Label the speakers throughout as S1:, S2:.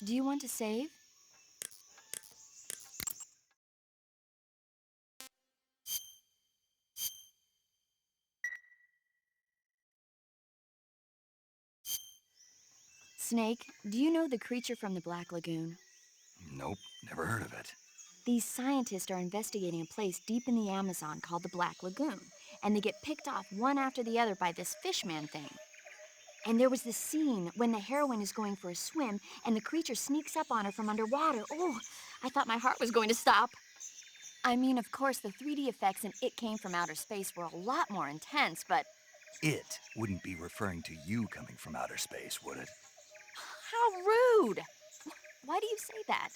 S1: Do you want to save? Snake, do you know the creature from the Black Lagoon?
S2: Nope, never heard of it.
S1: These scientists are investigating a place deep in the Amazon called the Black Lagoon, and they get picked off one after the other by this fishman thing. And there was this scene when the heroine is going for a swim and the creature sneaks up on her from underwater. Oh, I thought my heart was going to stop. I mean, of course, the 3D effects in It Came from Outer Space were a lot more intense, but
S2: It wouldn't be referring to you coming from outer space, would it?
S1: how rude! Why do you say that?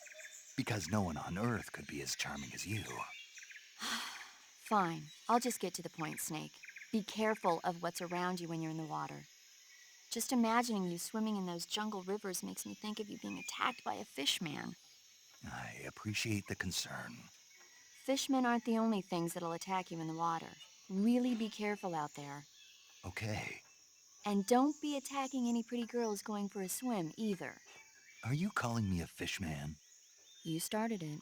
S2: Because no one on Earth could be as charming as you.
S1: Fine, I'll just get to the point, Snake. Be careful of what's around you when you're in the water. Just imagining you swimming in those jungle rivers makes me think of you being attacked by a fishman.
S2: I appreciate the concern.
S1: Fishmen aren't the only things that'll attack you in the water. Really be careful out there.
S2: Okay.
S1: And don't be attacking any pretty girls going for a swim, either.
S2: Are you calling me a fish man?
S1: You started it.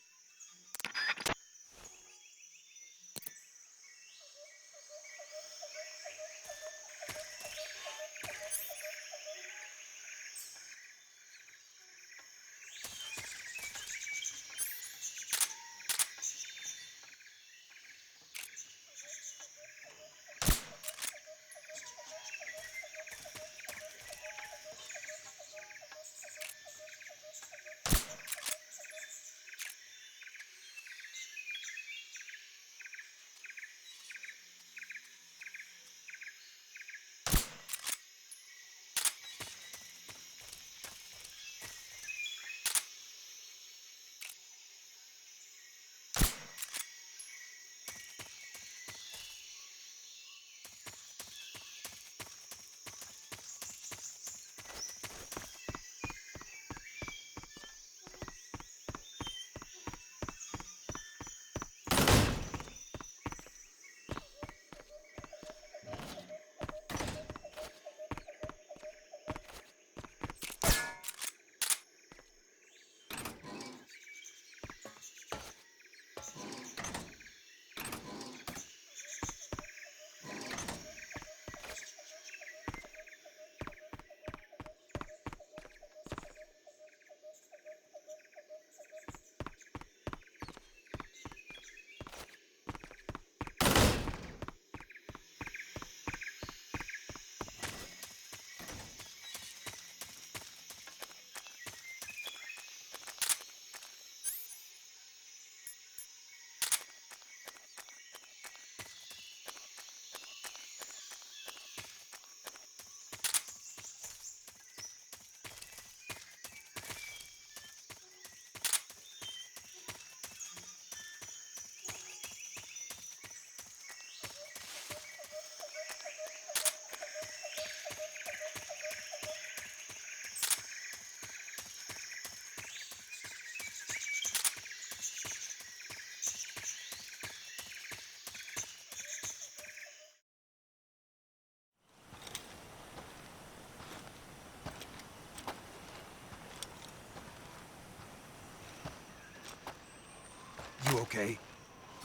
S2: You okay?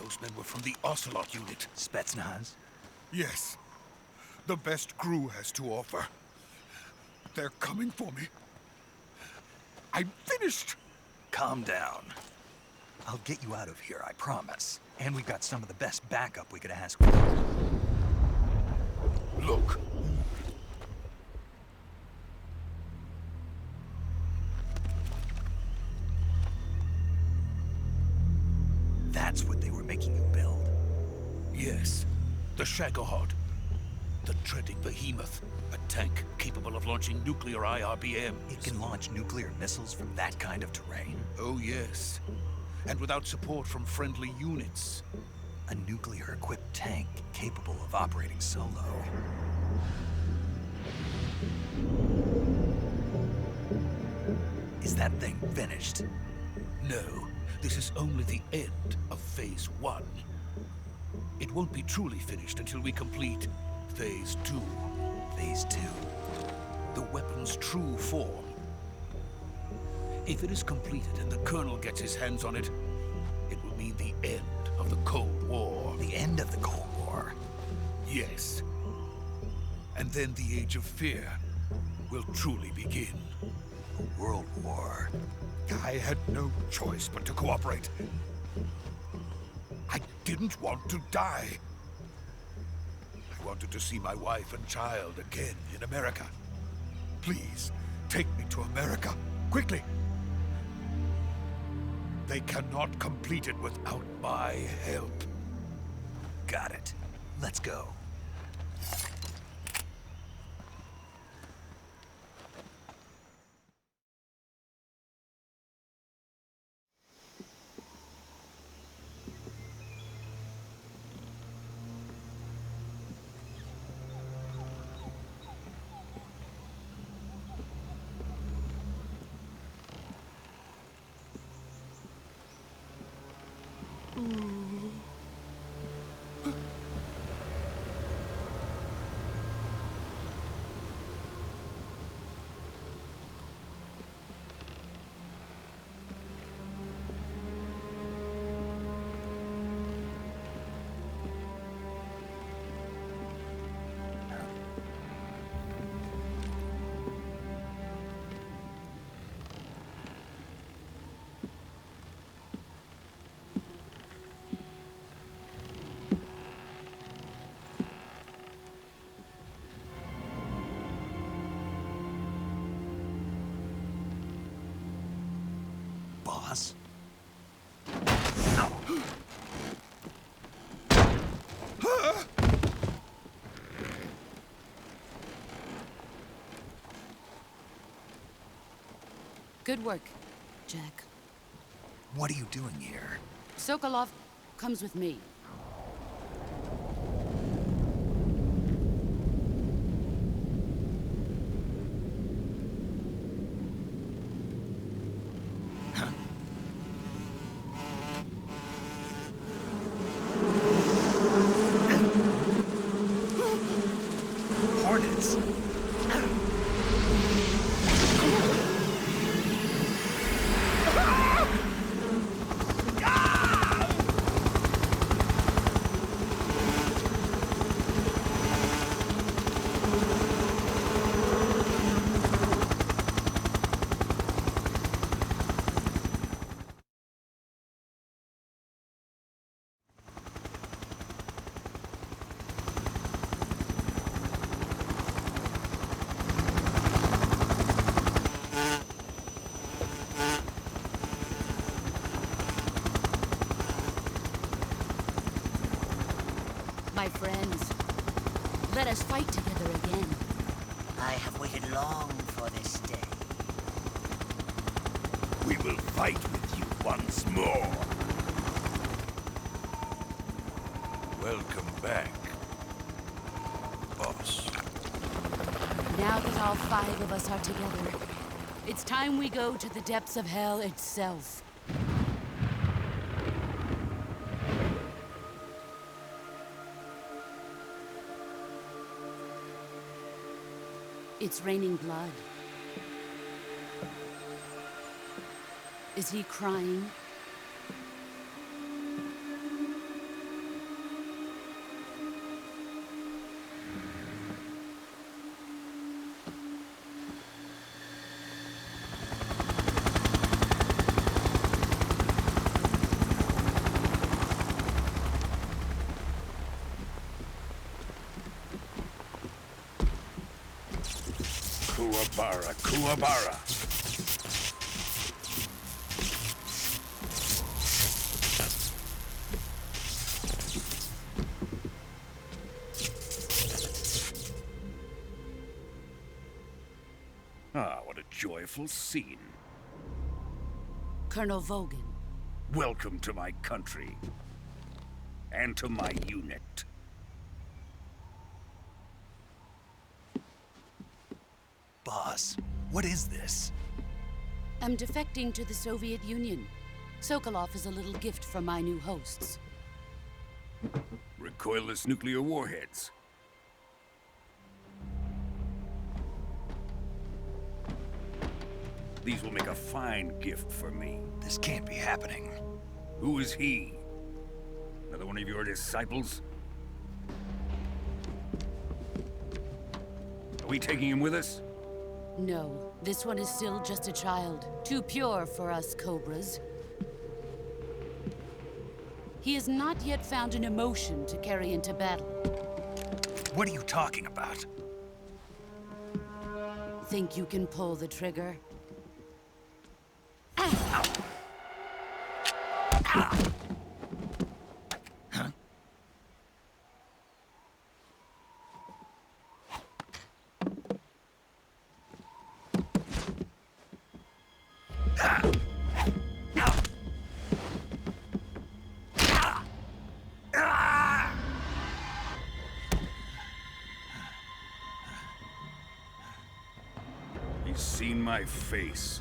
S3: Those men were from the Ocelot unit.
S2: Spetsnaz?
S3: Yes. The best crew has to offer. They're coming for me. I'm finished!
S2: Calm down. I'll get you out of here, I promise. And we've got some of the best backup we could ask for.
S3: Look.
S2: That's what they were making you build.
S3: Yes. The Shagohod. The treading behemoth. A tank capable of launching nuclear IRBMs.
S2: It can launch nuclear missiles from that kind of terrain.
S3: Oh, yes. And without support from friendly units.
S2: A nuclear-equipped tank capable of operating solo. Is that thing finished?
S3: No, this is only the end of Phase 1. It won't be truly finished until we complete Phase 2.
S2: Phase 2.
S3: The weapon's true form. If it is completed and the Colonel gets his hands on it, it will mean the end of the Cold War.
S2: The end of the Cold War.
S3: Yes. And then the Age of Fear will truly begin.
S2: A world war.
S3: I had no choice but to cooperate. I didn't want to die. I wanted to see my wife and child again in America. Please, take me to America, quickly. They cannot complete it without my help.
S2: Got it. Let's go. Boss?
S4: Good work, Jack.
S2: What are you doing here?
S4: Sokolov comes with me.
S2: Hornets!
S4: My friends, let us fight together again.
S5: I have waited long for this day.
S3: We will fight with you once more. Welcome back, boss.
S4: Now that all 5 of us are together, it's time we go to the depths of hell itself. It's raining blood. Is he crying?
S3: Kuwabara, Kuwabara. Ah, what a joyful scene.
S4: Colonel Vogan.
S3: Welcome to my country. And to my unit.
S2: Boss, what is this?
S4: I'm defecting to the Soviet Union. Sokolov is a little gift from my new hosts.
S3: Recoilless nuclear warheads.
S6: These will make a fine gift for me.
S2: This can't be happening.
S6: Who is he? Another one of your disciples? Are we taking him with us?
S4: No, this one is still just a child. Too pure for us Cobras. He has not yet found an emotion to carry into battle.
S2: What are you talking about?
S4: Think you can pull the trigger?
S6: He's seen my face.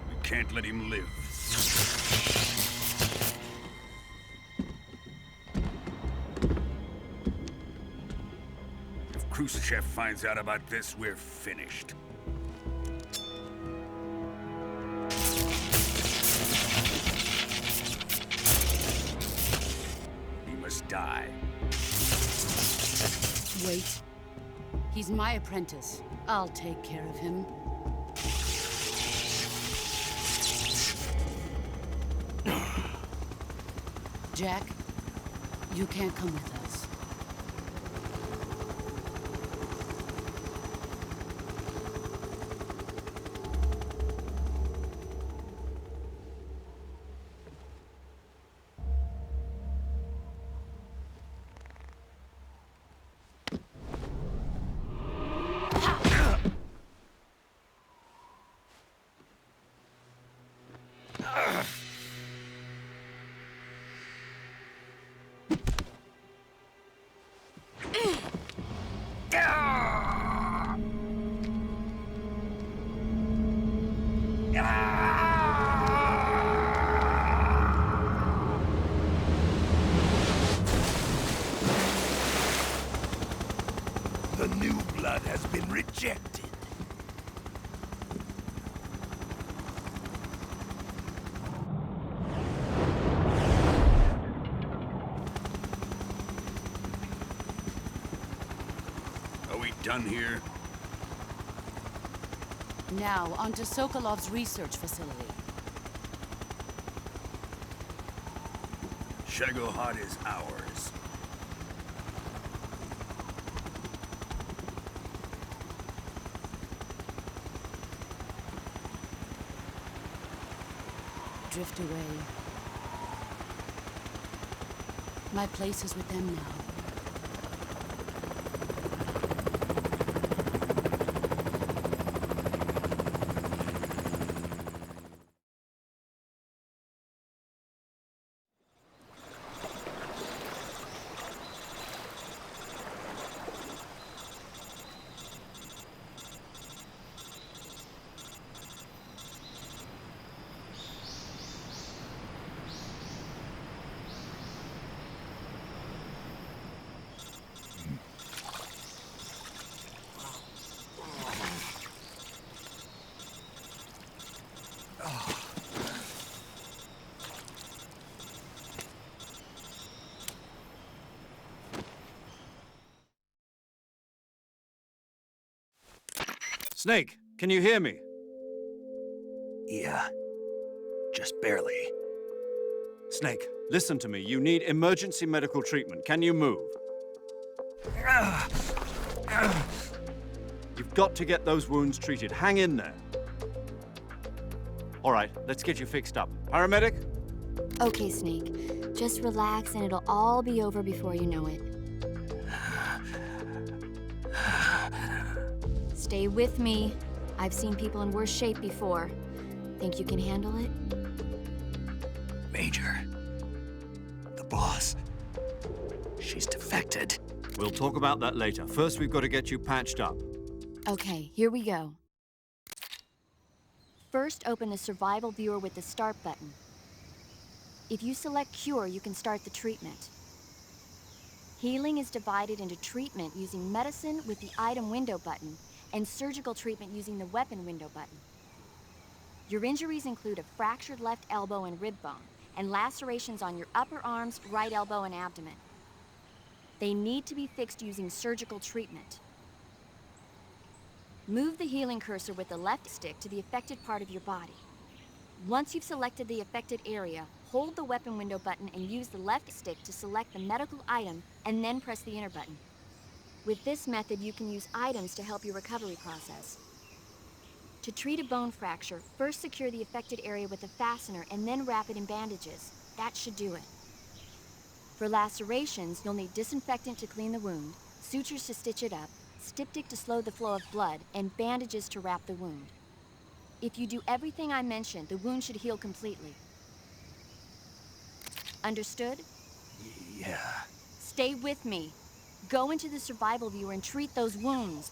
S6: We can't let him live. If Khrushchev finds out about this, we're finished. He must die.
S4: Wait. He's my apprentice. I'll take care of him. Jack, you can't come with us.
S3: The new blood has been rejected.
S6: Are we done here?
S4: Now, onto Sokolov's research facility.
S6: Shagohod is ours.
S4: Drift away. My place is with them now.
S7: Snake, can you hear me?
S2: Yeah. Just barely.
S7: Snake, listen to me. You need emergency medical treatment. Can you move? You've got to get those wounds treated. Hang in there. All right, let's get you fixed up. Paramedic?
S1: Okay, Snake. Just relax and it'll all be over before you know it. Stay with me. I've seen people in worse shape before. Think you can handle it?
S2: Major. The boss. She's defected.
S7: We'll talk about that later. First, we've got to get you patched up.
S1: Okay, here we go. First, open the survival viewer with the start button. If you select cure, you can start the treatment. Healing is divided into treatment using medicine with the item window button and surgical treatment using the weapon window button. Your injuries include a fractured left elbow and rib bone, and lacerations on your upper arms, right elbow, and abdomen. They need to be fixed using surgical treatment. Move the healing cursor with the left stick to the affected part of your body. Once you've selected the affected area, hold the weapon window button and use the left stick to select the medical item and then press the enter button. With this method, you can use items to help your recovery process. To treat a bone fracture, first secure the affected area with a fastener and then wrap it in bandages. That should do it. For lacerations, you'll need disinfectant to clean the wound, sutures to stitch it up, styptic to slow the flow of blood, and bandages to wrap the wound. If you do everything I mentioned, the wound should heal completely. Understood?
S2: Yeah.
S1: Stay with me. Go into the survival viewer and treat those wounds.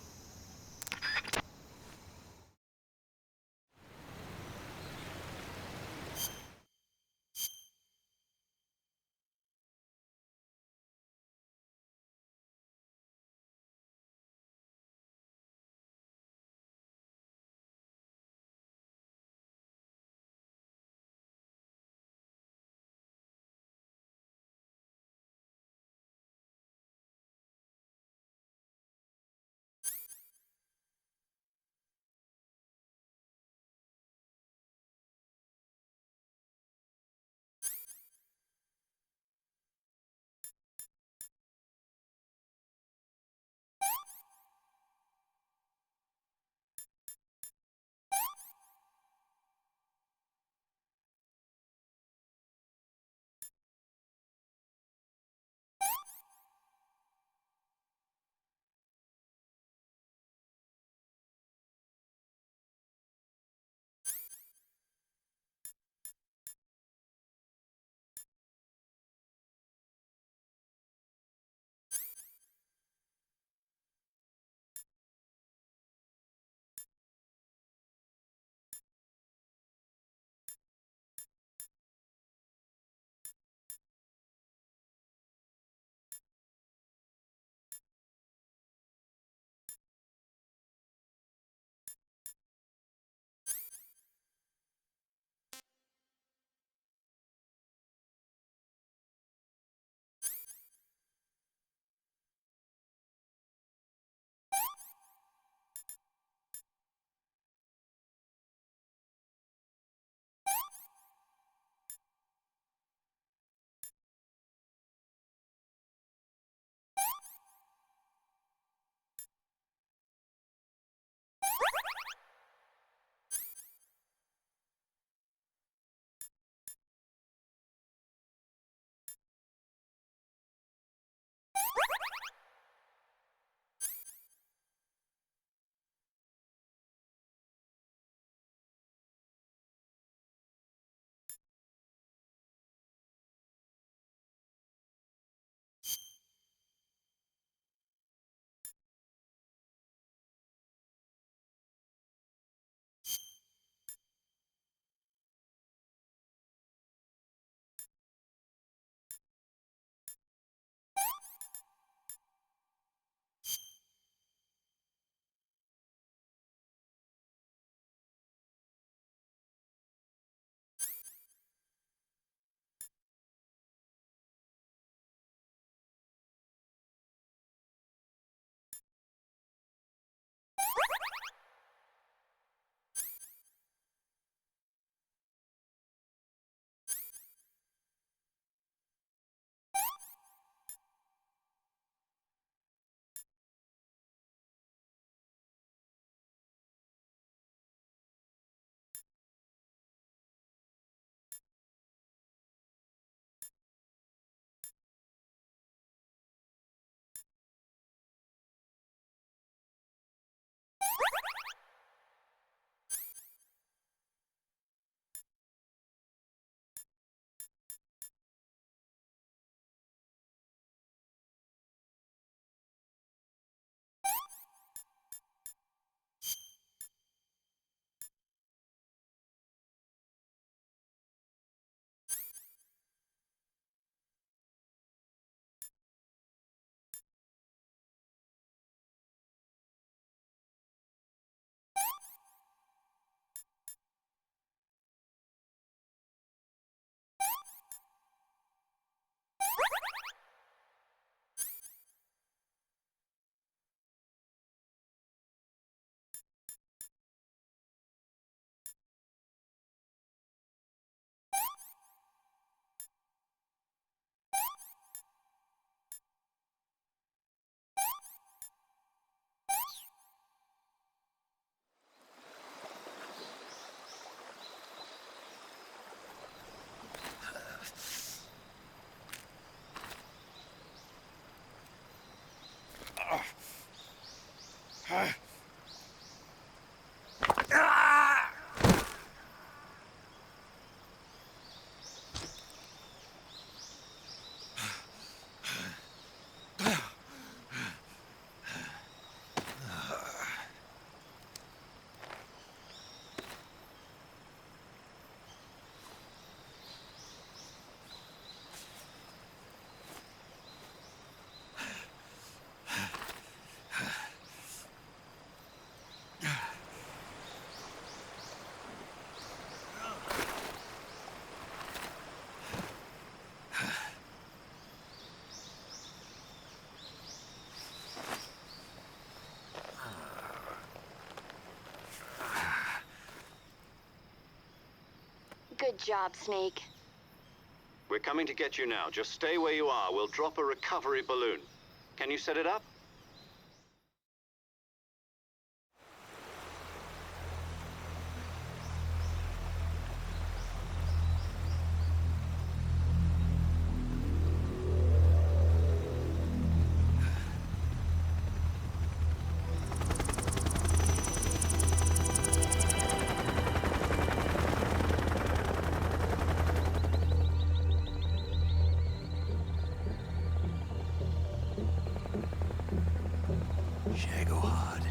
S1: Good job, Snake.
S7: We're coming to get you now. Just stay where you are. We'll drop a recovery balloon. Can you set it up?
S2: Shagohod.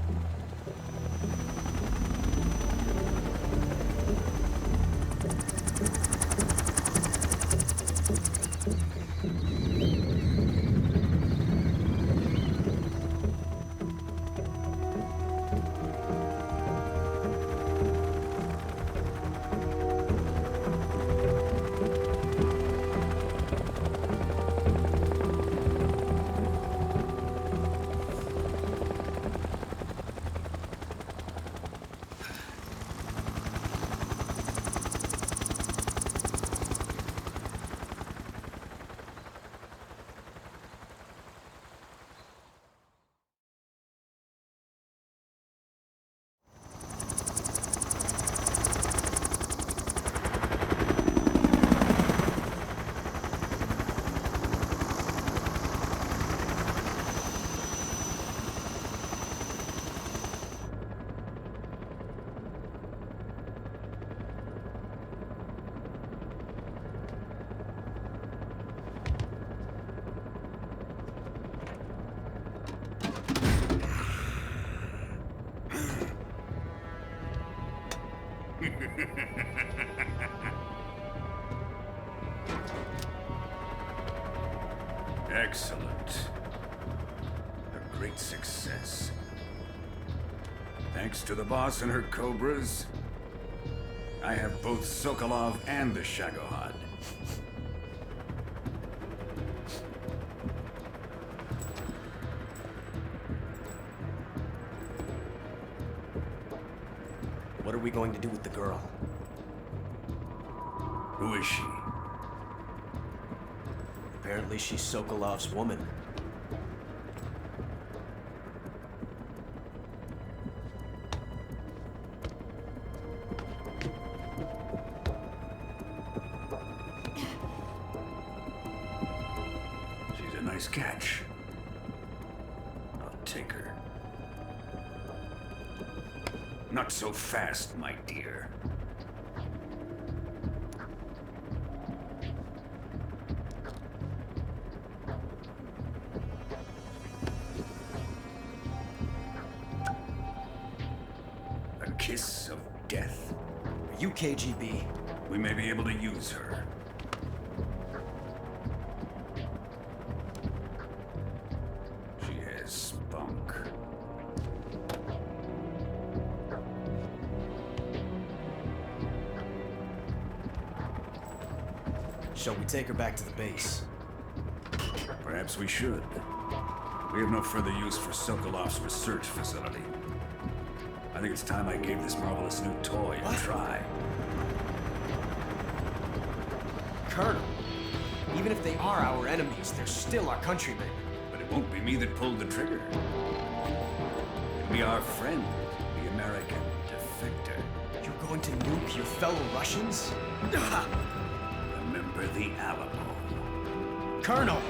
S6: Excellent. A great success. Thanks to the boss and her cobras, I have both Sokolov and the Shagohod.
S8: What are we going to do with the girl?
S6: Who is she?
S8: Apparently she's Sokolov's woman.
S6: She's a nice catch. I'll take her. Not so fast, my dear. A kiss of death.
S8: Are you KGB?
S6: We may be able to use her. She has spunk.
S8: Shall we take her back to the base?
S6: Perhaps we should. We have no further use for Sokolov's research facility. I think it's time I gave this marvelous new toy a try.
S8: Colonel, even if they are our enemies, they're still our countrymen.
S6: But it won't be me that pulled the trigger. It'll be our friend, the American defector.
S8: You're going to nuke your fellow Russians?
S6: Remember the Alamo.
S8: Colonel!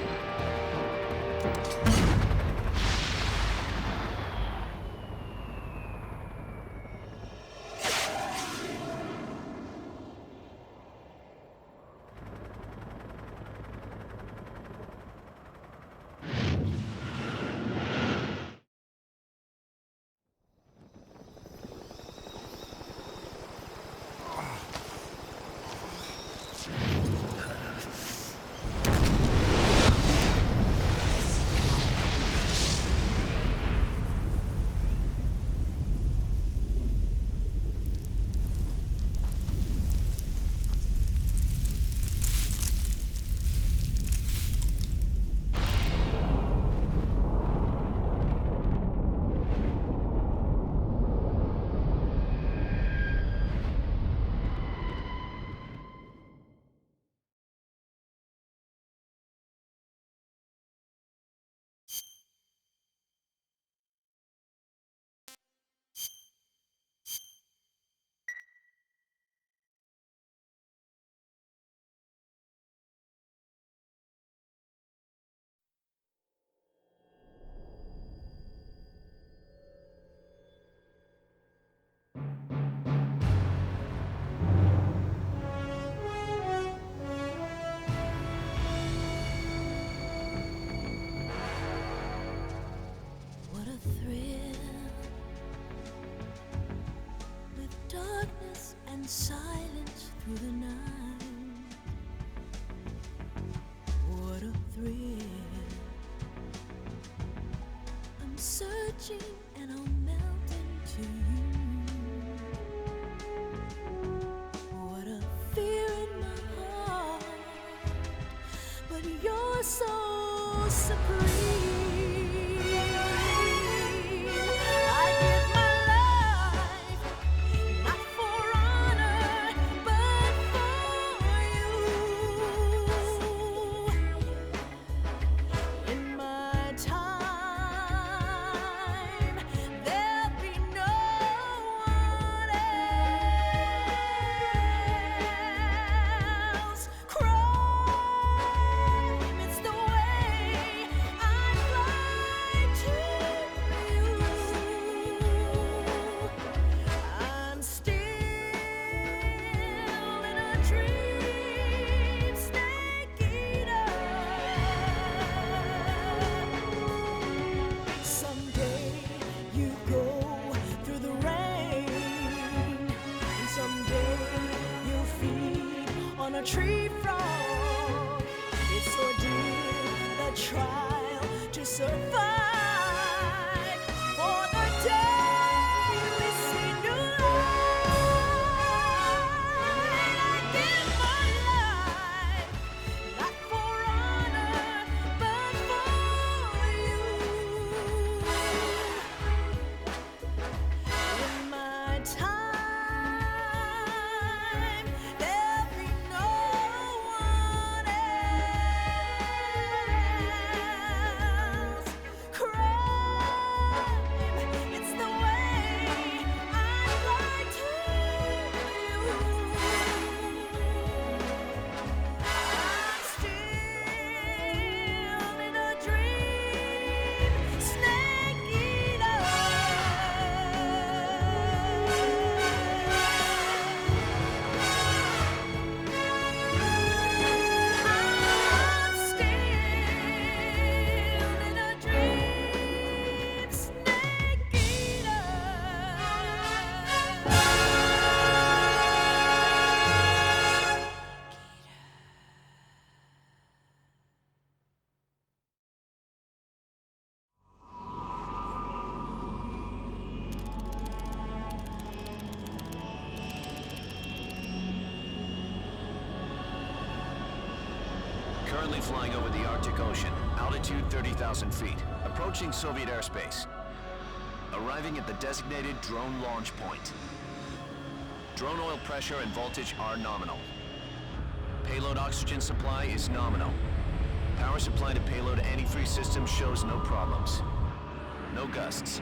S9: thrill with darkness and silence through the night. What a thrill. I'm searching and I'll melt into you. What a fear in my heart, but you're so supreme. I give my life, not for honor, but for you. In my time, there'll be no one else. Crime, it's the way I fly to you. I'm still in a dream, snake eater. Someday you go through the rain, and someday you'll feed on a tree frog. It's ordeal, the trial to survive for the day we see new light. I give my life, not for honor, but for you. In my time, there'll be no one else. Crime, it's the way I lie to you. I'm still in a dream, snake eater. I'm still in a dream, snake eater.
S10: Currently flying over the Arctic Ocean, altitude 30,000 feet, approaching Soviet airspace. Arriving at the designated drone launch point. Drone oil pressure and voltage are nominal. Payload oxygen supply is nominal. Power supply to payload antifreeze system shows no problems. No gusts.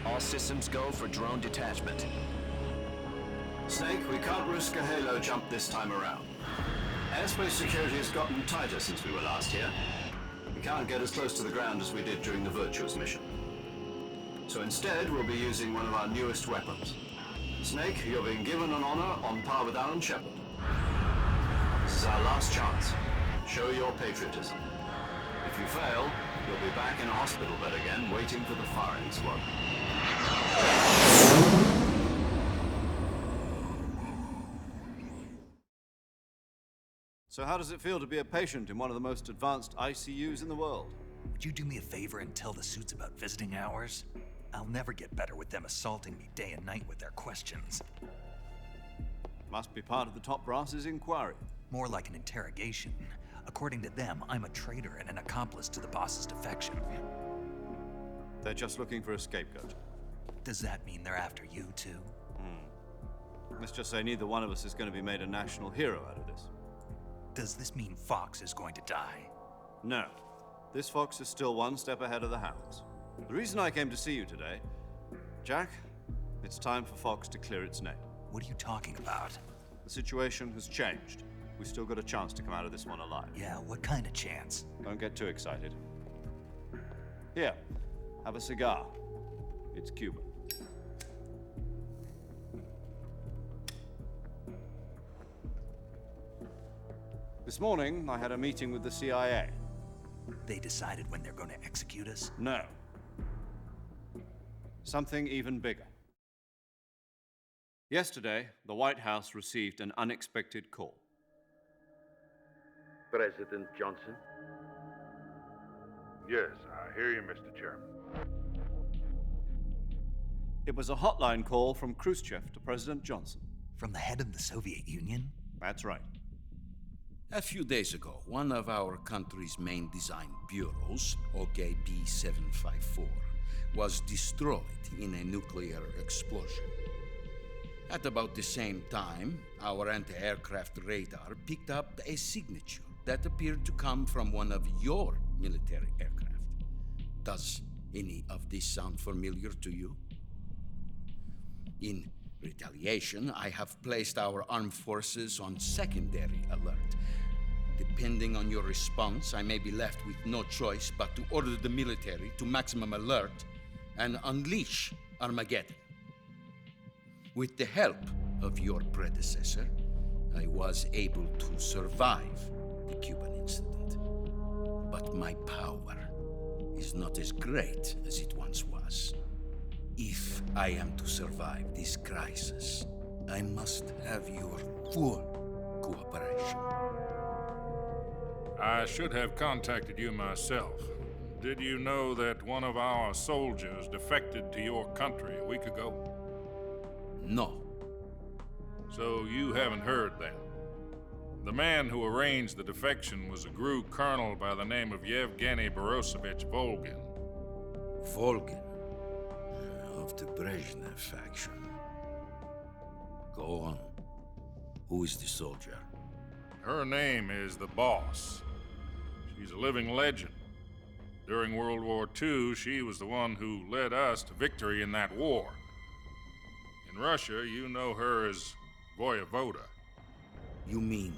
S10: All systems go for drone detachment.
S7: Snake, we can't risk a halo jump this time around. Airspace security has gotten tighter since we were last here. We can't get as close to the ground as we did during the Virtuous mission. So instead, we'll be using one of our newest weapons. Snake, you're being given an honor on par with Alan Shepard. This is our last chance. Show your patriotism. If you fail, you'll be back in a hospital bed again, waiting for the firing squad.
S11: So how does it feel to be a patient in one of the most advanced ICUs in the world?
S2: Would you do me a favor and tell the suits about visiting hours? I'll never get better with them assaulting me day and night with their questions.
S11: Must be part of the top brass's inquiry.
S2: More like an interrogation. According to them, I'm a traitor and an accomplice to the boss's defection.
S11: They're just looking for a scapegoat.
S2: Does that mean they're after you, too?
S11: Let's just say neither one of us is going to be made a national hero out of this.
S2: Does this mean Fox is going to die?
S11: No. This fox is still one step ahead of the hounds. The reason I came to see you today, Jack, it's time for Fox to clear its name.
S2: What are you talking about?
S11: The situation has changed. We still got a chance to come out of this one alive.
S2: Yeah, what kind of chance?
S11: Don't get too excited. Here, have a cigar. It's Cuban. This morning, I had a meeting with the CIA.
S2: They decided when they're going to execute us?
S11: No. something even bigger. Yesterday, the White House received an unexpected call.
S12: President Johnson?
S13: Yes, I hear you, Mr. Chairman.
S11: It was a hotline call from Khrushchev to President Johnson.
S2: From the head of the Soviet Union?
S11: That's right.
S14: A few days ago, one of our country's main design bureaus, OKB 754, was destroyed in a nuclear explosion. At about the same time, our anti-aircraft radar picked up a signature that appeared to come from one of your military aircraft. Does any of this sound familiar to you? In retaliation, I have placed our armed forces on secondary alert. Depending on your response, I may be left with no choice but to order the military to maximum alert and unleash Armageddon. With the help of your predecessor, I was able to survive the Cuban incident. But my power is not as great as it once was. If I am to survive this crisis, I must have your full cooperation.
S13: I should have contacted you myself. Did you know that one of our soldiers defected to your country a week ago?
S14: No.
S13: So you haven't heard then? The man who arranged the defection was a GRU colonel by the name of Yevgeny Borosovich Volgin.
S14: Volgin? Of the Brezhnev faction. Go on. Who is the soldier?
S13: Her name is the Boss. She's a living legend. During World War II, she was the one who led us to victory in that war. In Russia, you know her as Voyevoda.
S14: You mean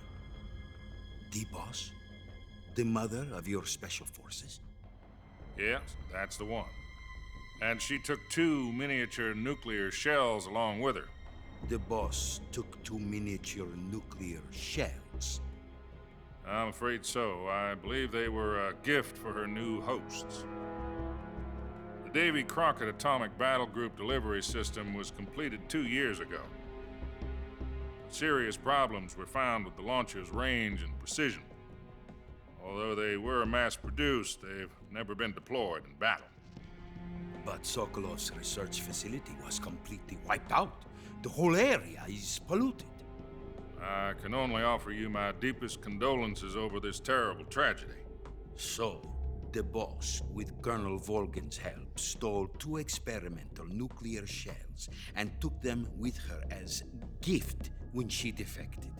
S14: the Boss? The mother of your special forces?
S13: Yes, that's the one. And she took 2 miniature nuclear shells along with her.
S14: The Boss took 2 miniature nuclear shells?
S13: I'm afraid so. I believe they were a gift for her new hosts. The Davy Crockett Atomic Battle Group delivery system was completed 2 years ago. Serious problems were found with the launcher's range and precision. Although they were mass-produced, they've never been deployed in battle.
S14: But Sokolov's research facility was completely wiped out. The whole area is polluted.
S13: I can only offer you my deepest condolences over this terrible tragedy.
S14: So, the Boss, with Colonel Volgin's help, stole 2 experimental nuclear shells and took them with her as gift when she defected.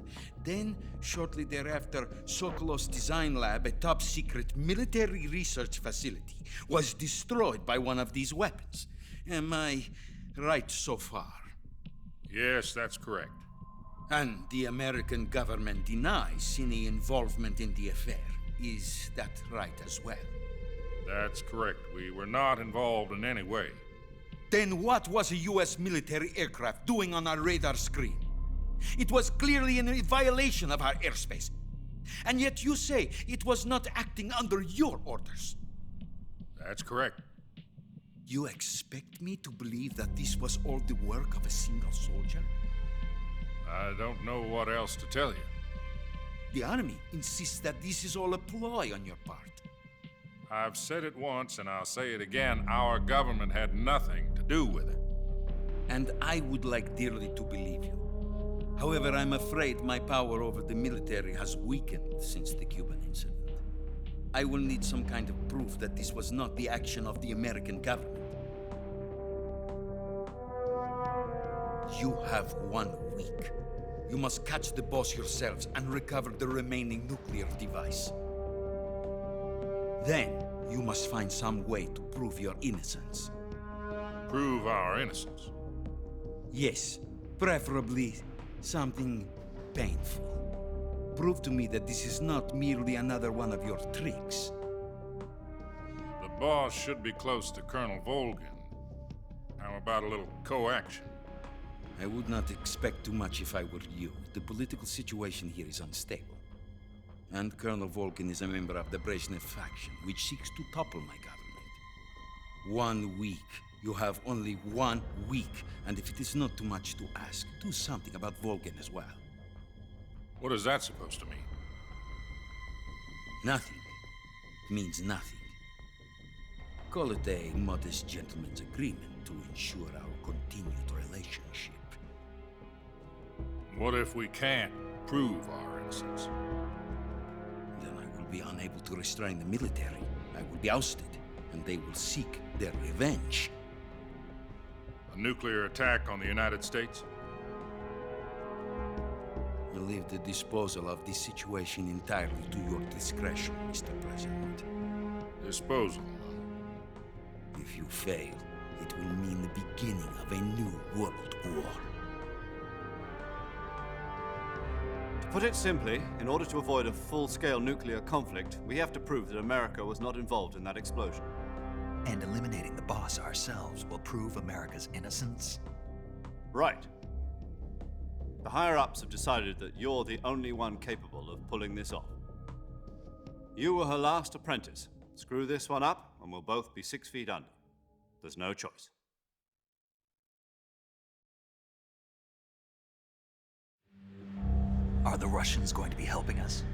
S14: Then, shortly thereafter, Sokolov's design lab, a top-secret military research facility, was destroyed by one of these weapons. Am I right so far?
S13: Yes, that's correct.
S14: And the American government denies any involvement in the affair. Is that right as well?
S13: That's correct. We were not involved in any way.
S14: Then what was a U.S. military aircraft doing on our radar screen? It was clearly in violation of our airspace. And yet you say it was not acting under your orders.
S13: That's correct.
S14: You expect me to believe that this was all the work of a single soldier?
S13: I don't know what else to tell you.
S14: The Army insists that this is all a ploy on your part.
S13: I've said it once and I'll say it again. Our government had nothing to do with it.
S14: And I would like dearly to believe you. However, I'm afraid my power over the military has weakened since the Cuban incident. I will need some kind of proof that this was not the action of the American government. You have 1 week. You must catch the Boss yourselves and recover the remaining nuclear device. Then, you must find some way to prove your innocence.
S13: Prove our innocence?
S14: Yes, preferably something painful. Prove to me that this is not merely another one of your tricks.
S13: The Boss should be close to Colonel Volgin. How about a little coaction?
S14: I would not expect too much if I were you. The political situation here is unstable. And Colonel Volgin is a member of the Brezhnev faction, which seeks to topple my government. 1 week You have only 1 week, and if it is not too much to ask, do something about Volgin as well.
S13: What is that supposed to mean?
S14: Nothing. It means nothing. Call it a modest gentleman's agreement to ensure our continued relationship.
S13: What if we can't prove our innocence?
S14: Then I will be unable to restrain the military. I will be ousted, and they will seek their revenge.
S13: A nuclear attack on the United States?
S14: I leave the disposal of this situation entirely to your discretion, Mr. President.
S13: Disposal?
S14: If you fail, it will mean the beginning of a new world war.
S11: To put it simply, in order to avoid a full-scale nuclear conflict, we have to prove that America was not involved in that explosion.
S2: And eliminating the boss ourselves will prove America's innocence?
S11: Right. The higher-ups have decided that you're the only one capable of pulling this off. You were her last apprentice. Screw this one up, and we'll both be 6 feet under. There's no choice.
S2: Are the Russians going to be helping us?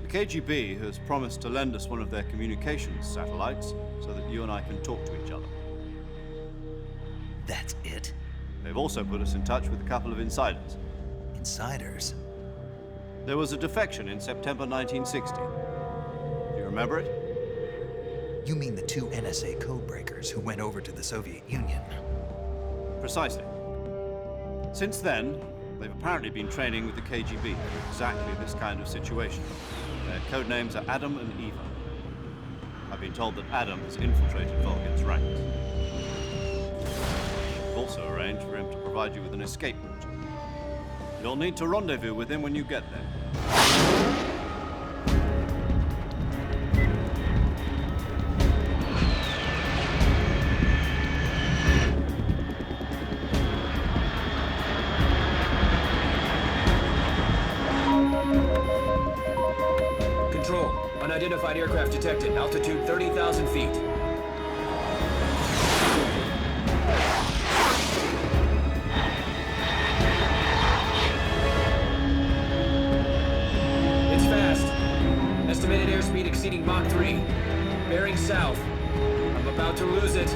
S11: The KGB has promised to lend us one of their communications satellites so that you and I can talk to each other.
S2: That's it?
S11: They've also put us in touch with a couple of insiders.
S2: Insiders?
S11: There was a defection in September 1960. Do you remember it?
S2: You mean the 2 NSA codebreakers who went over to the Soviet Union?
S11: Precisely. Since then, they've apparently been training with the KGB for exactly this kind of situation. Their code names are Adam and Eva. I've been told that Adam has infiltrated Volgin's ranks. We've also arranged for him to provide you with an escape route. You'll need to rendezvous with him when you get there.
S12: Control, unidentified aircraft detected. Altitude 30,000 feet. It's fast. Estimated airspeed exceeding Mach 3. Bearing south. I'm about to lose it.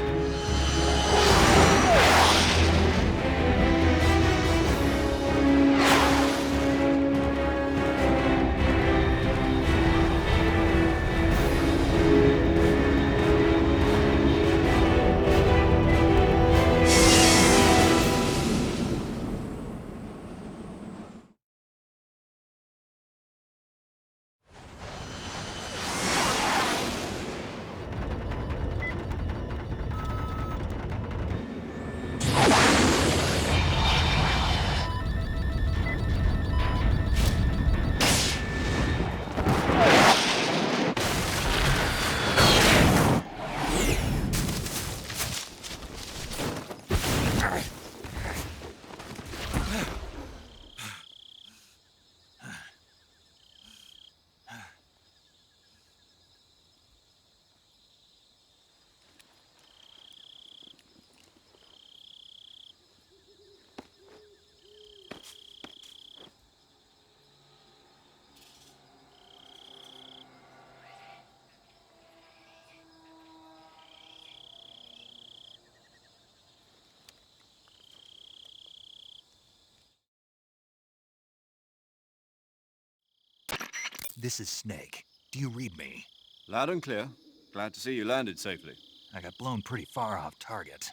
S2: This is Snake. Do you read me?
S11: Loud and clear. Glad to see you landed safely.
S2: I got blown pretty far off target.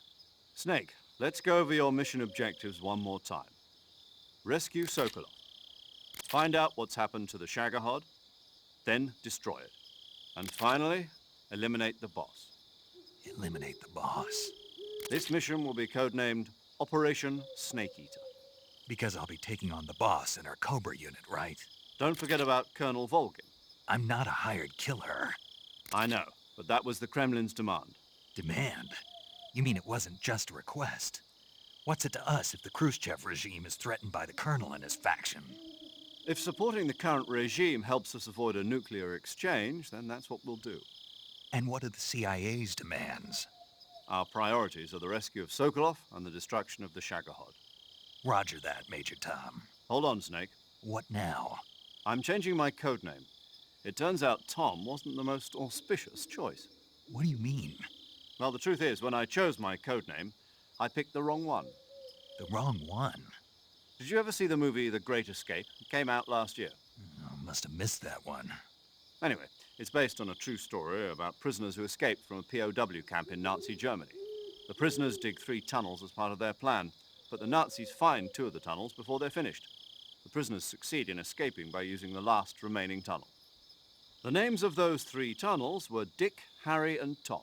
S11: Snake, let's go over your mission objectives one more time. Rescue Sokolov. Find out what's happened to the Shagohod, then destroy it. And finally, eliminate the boss.
S2: Eliminate the boss?
S11: This mission will be codenamed Operation Snake Eater.
S2: Because I'll be taking on the boss and our Cobra unit, right?
S11: Don't forget about Colonel Volgin.
S2: I'm not a hired killer.
S11: I know, but that was the Kremlin's demand.
S2: Demand? You mean it wasn't just a request? What's it to us if the Khrushchev regime is threatened by the Colonel and his faction?
S11: If supporting the current regime helps us avoid a nuclear exchange, then that's what we'll do.
S2: And what are the CIA's demands?
S11: Our priorities are the rescue of Sokolov and the destruction of the Shagohod.
S2: Roger that, Major Tom.
S11: Hold on, Snake.
S2: What now?
S11: I'm changing my code name. It turns out Tom wasn't the most auspicious choice.
S2: What do you mean?
S11: Well, the truth is, when I chose my code name, I picked the wrong one.
S2: The wrong one?
S11: Did you ever see the movie The Great Escape? It came out last year.
S2: Oh, must have missed that one.
S11: Anyway, it's based on a true story about prisoners who escaped from a POW camp in Nazi Germany. The prisoners dig 3 tunnels as part of their plan, but the Nazis find 2 of the tunnels before they're finished. The prisoners succeed in escaping by using the last remaining tunnel. The names of those 3 tunnels were Dick, Harry, and Tom.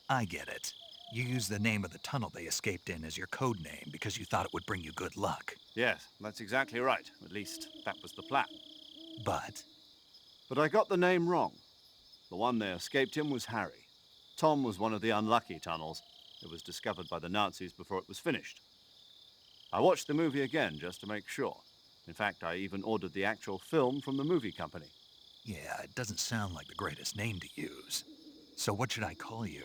S2: I get it. You used the name of the tunnel they escaped in as your code name because you thought it would bring you good luck.
S11: Yes, that's exactly right. At least, that was the plan.
S2: But
S11: I got the name wrong. The one they escaped in was Harry. Tom was one of the unlucky tunnels. It was discovered by the Nazis before it was finished. I watched the movie again just to make sure. In fact, I even ordered the actual film from the movie company.
S2: yeah, it doesn't sound like the greatest name to use. So what should I call you?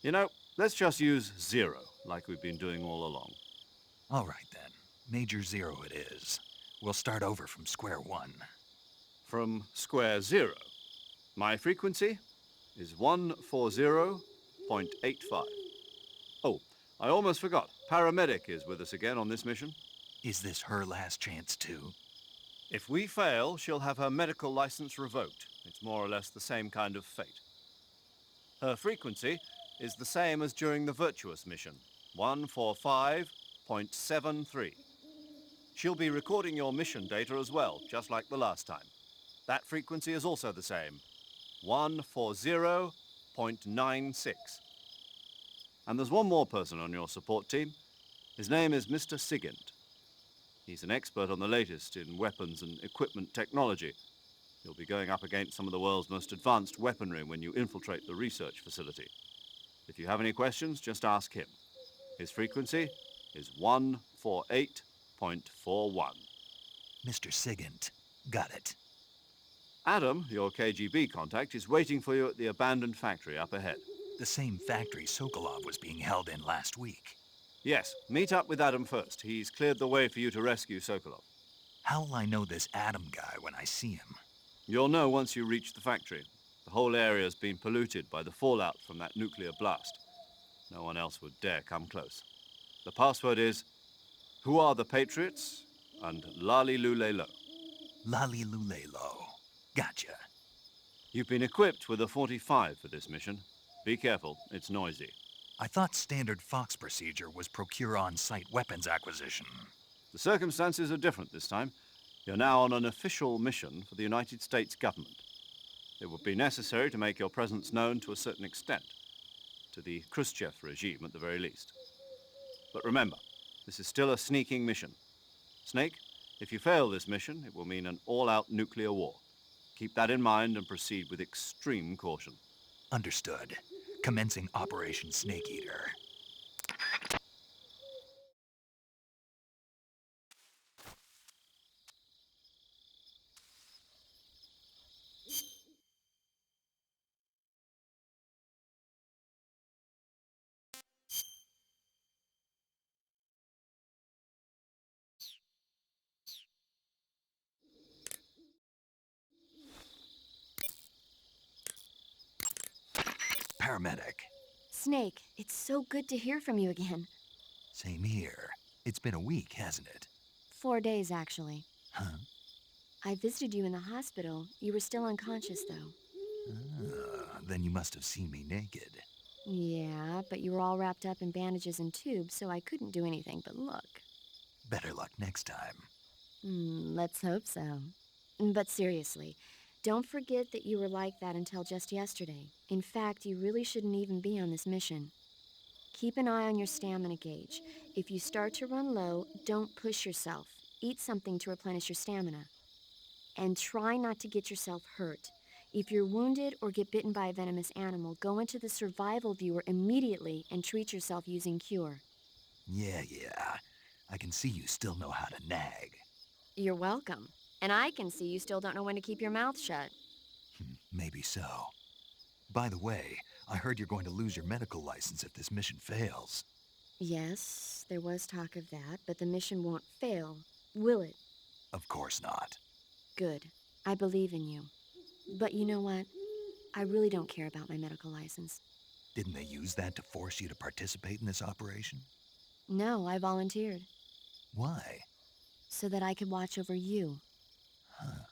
S11: You know, let's just use Zero, like we've been doing all along.
S2: All right, then. Major Zero it is. We'll start over from square one.
S11: From square zero. My frequency is 140.85. Oh, I almost forgot. Paramedic is with us again on this mission.
S2: Is this her last chance, too?
S11: If we fail, she'll have her medical license revoked. It's more or less the same kind of fate. Her frequency is the same as during the Virtuous mission, 145.73. She'll be recording your mission data as well, just like the last time. That frequency is also the same, 140.96. And there's one more person on your support team. His name is Mr. Sigint. He's an expert on the latest in weapons and equipment technology. You'll be going up against some of the world's most advanced weaponry when you infiltrate the research facility. If you have any questions, just ask him. His frequency is 148.41.
S2: Mr. Sigint. Got it.
S11: Adam, your KGB contact, is waiting for you at the abandoned factory up ahead.
S2: The same factory Sokolov was being held in last week.
S11: Yes, meet up with Adam first. He's cleared the way for you to rescue Sokolov.
S2: How will I know this Adam guy when I see him?
S11: You'll know once you reach the factory. The whole area's been polluted by the fallout from that nuclear blast. No one else would dare come close. The password is, "Who are the Patriots?" and Lali Lulelo.
S2: Lali Lulelo. Gotcha.
S11: You've been equipped with a 45 for this mission. Be careful, it's noisy.
S2: I thought standard Fox procedure was procure on-site weapons acquisition.
S11: The circumstances are different this time. You're now on an official mission for the United States government. It would be necessary to make your presence known to a certain extent, to the Khrushchev regime at the very least. But remember, this is still a sneaking mission. Snake, if you fail this mission, it will mean an all-out nuclear war. Keep that in mind and proceed with extreme caution.
S2: Understood. Commencing Operation Snake Eater. Paramedic.
S1: Snake, it's so good to hear from you again.
S2: Same here. It's been a week, hasn't it?
S1: 4 days, actually.
S2: Huh?
S1: I visited you in the hospital. You were still unconscious, though.
S2: Then you must have seen me naked.
S1: Yeah, but you were all wrapped up in bandages and tubes, so I couldn't do anything but look.
S2: Better luck next time.
S1: Let's hope so. But seriously, don't forget that you were like that until just yesterday. In fact, you really shouldn't even be on this mission. Keep an eye on your stamina gauge. If you start to run low, don't push yourself. Eat something to replenish your stamina. And try not to get yourself hurt. If you're wounded or get bitten by a venomous animal, go into the survival viewer immediately and treat yourself using Cure.
S2: Yeah. I can see you still know how to nag.
S1: You're welcome. And I can see you still don't know when to keep your mouth shut.
S2: Maybe so. By the way, I heard you're going to lose your medical license if this mission fails.
S1: Yes, there was talk of that, but the mission won't fail, will it?
S2: Of course not.
S1: Good. I believe in you. But you know what? I really don't care about my medical license.
S2: Didn't they use that to force you to participate in this operation?
S1: No, I volunteered.
S2: Why?
S1: So that I could watch over you.
S2: Huh.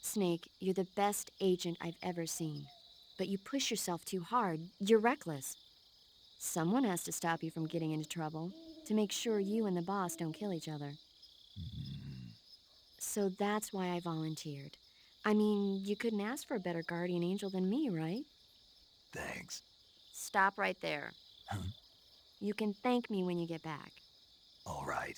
S1: Snake, you're the best agent I've ever seen. But you push yourself too hard. You're reckless. Someone has to stop you from getting into trouble, to make sure you and the boss don't kill each other. So that's why I volunteered. I mean, you couldn't ask for a better guardian angel than me, right?
S2: Thanks.
S1: Stop right there.
S2: Huh?
S1: You can thank me when you get back.
S2: All right.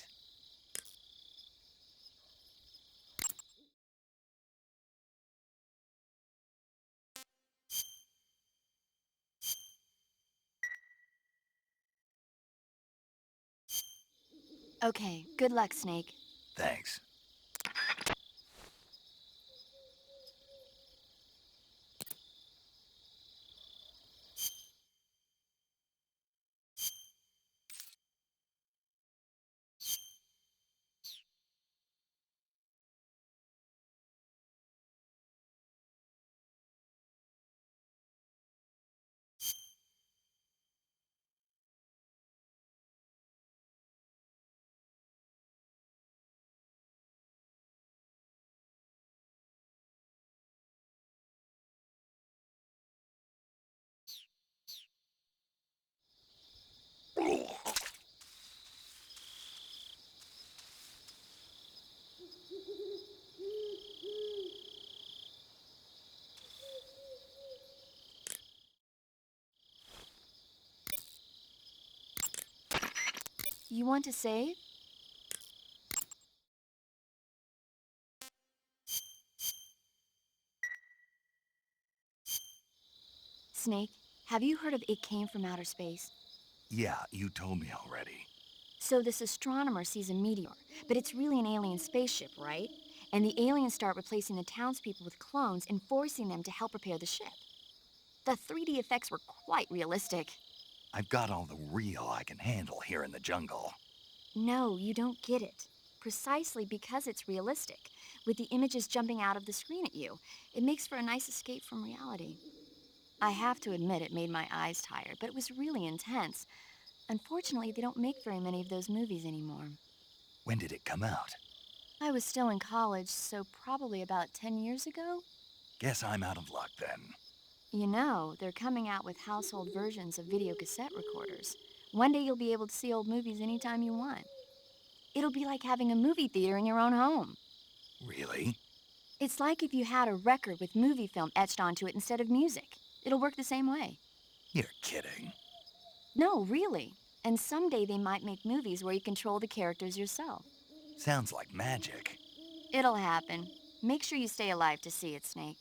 S1: Okay, good luck, Snake.
S2: Thanks.
S1: You want to save? Snake, have you heard of It Came from Outer Space?
S2: Yeah, you told me already.
S1: So this astronomer sees a meteor, but it's really an alien spaceship, right? And the aliens start replacing the townspeople with clones and forcing them to help repair the ship. The 3D effects were quite realistic.
S2: I've got all the real I can handle here in the jungle.
S1: No, you don't get it. Precisely because it's realistic, with the images jumping out of the screen at you, it makes for a nice escape from reality. I have to admit it made my eyes tired, but it was really intense. Unfortunately, they don't make very many of those movies anymore.
S2: When did it come out?
S1: I was still in college, so probably about 10 years ago.
S2: Guess I'm out of luck then.
S1: You know, they're coming out with household versions of video cassette recorders. One day you'll be able to see old movies anytime you want. It'll be like having a movie theater in your own home.
S2: Really?
S1: It's like if you had a record with movie film etched onto it instead of music. It'll work the same way.
S2: You're kidding.
S1: No, really. And someday they might make movies where you control the characters yourself.
S2: Sounds like magic.
S1: It'll happen. Make sure you stay alive to see it, Snake.